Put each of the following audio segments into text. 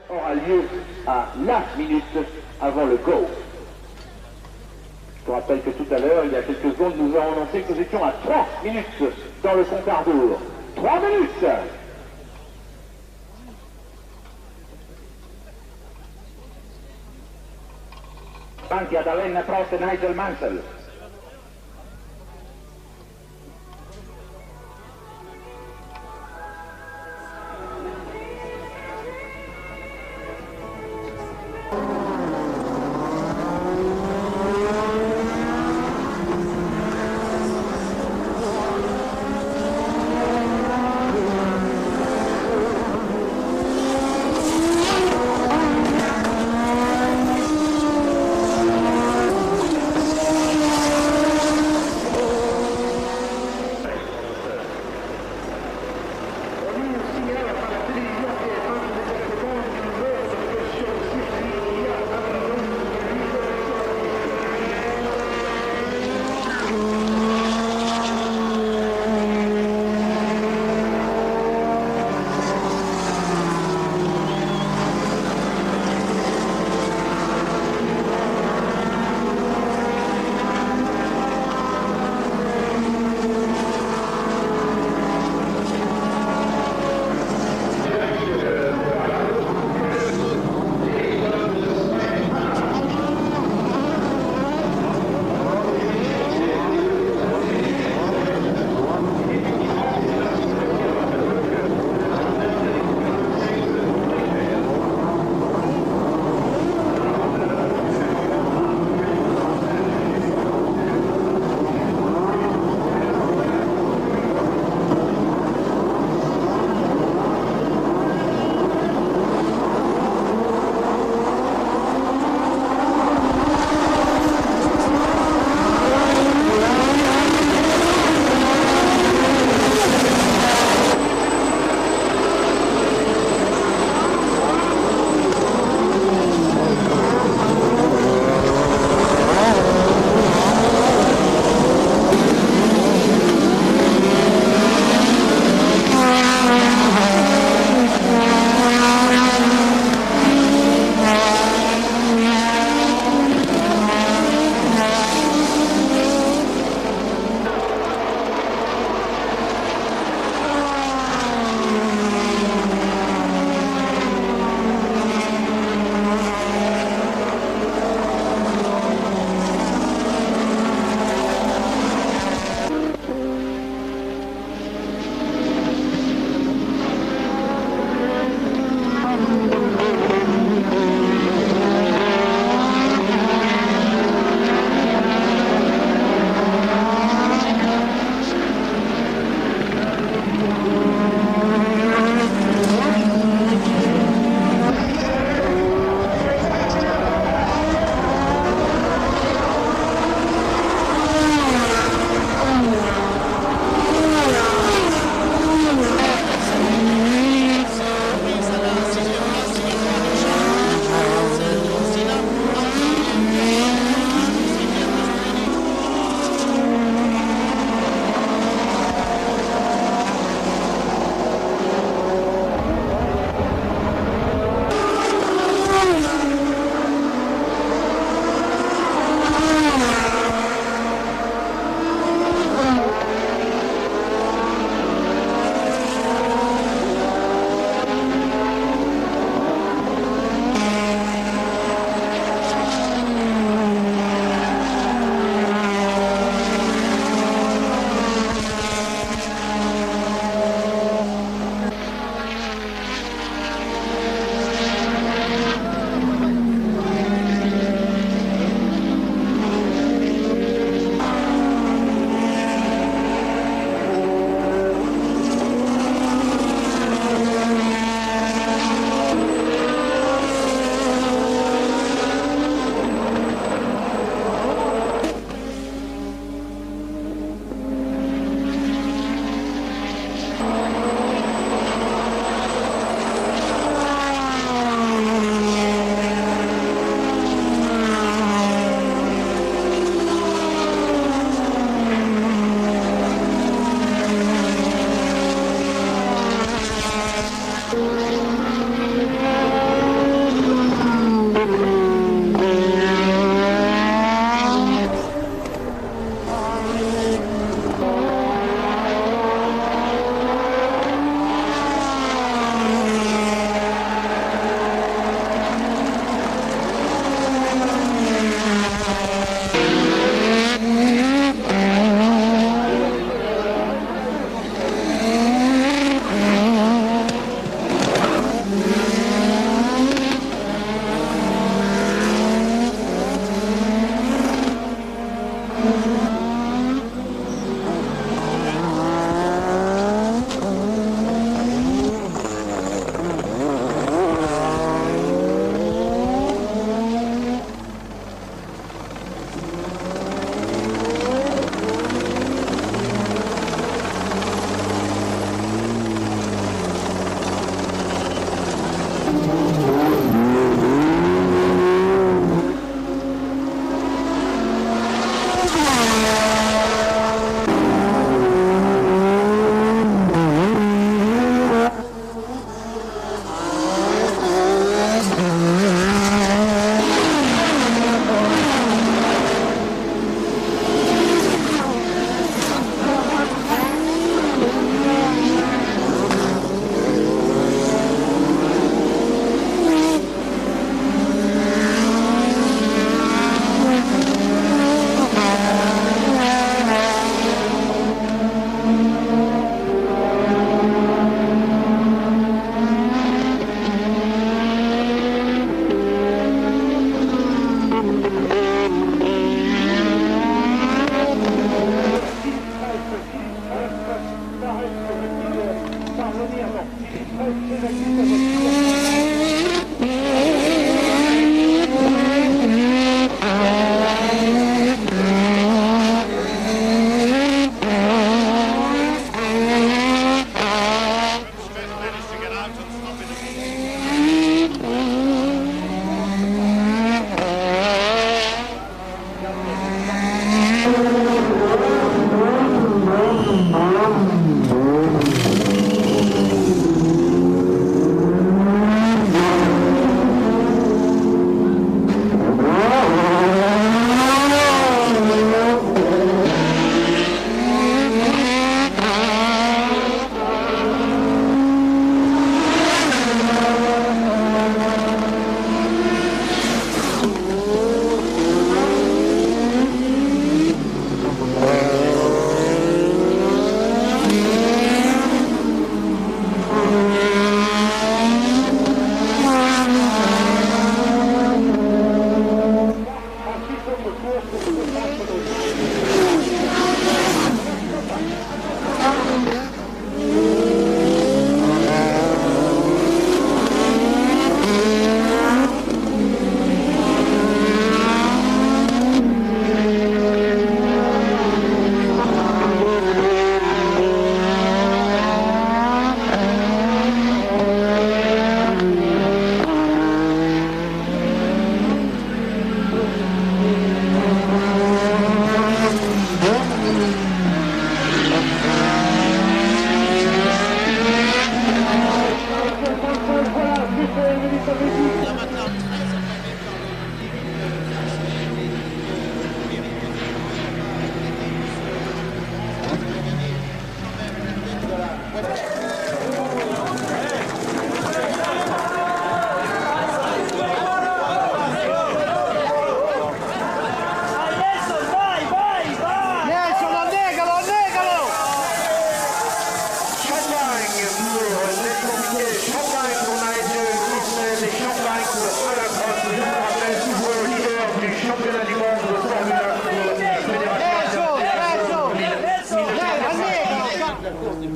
aura lieu à la minute avant le go. Je vous rappelle que tout à l'heure, il y a quelques secondes, nous avons annoncé que nous étions à 3 minutes dans le compte à rebours. 3 minutes. Avanti ad Alain Prost e Nigel Mansell.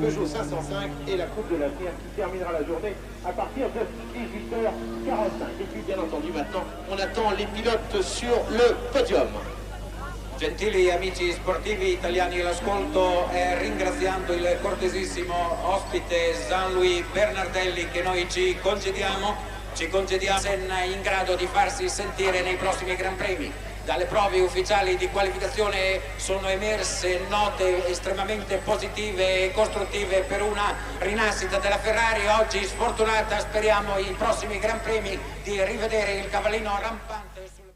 Peugeot 505 et la Coupe de l'Avenir qui terminera la journée à partir de 18h45. Et puis bien entendu maintenant, on attend les pilotes sur le podium. Gentili amici sportivi italiani all'ascolto, ringraziando il cortesissimo ospite Jean-Louis Bernardelli che noi ci concediamo in grado di farsi sentire nei prossimi Gran Premi. Dalle prove ufficiali di qualificazione sono emerse note estremamente positive e costruttive per una rinascita della Ferrari. Oggi sfortunata, speriamo i prossimi Gran Premi di rivedere il cavallino rampante sul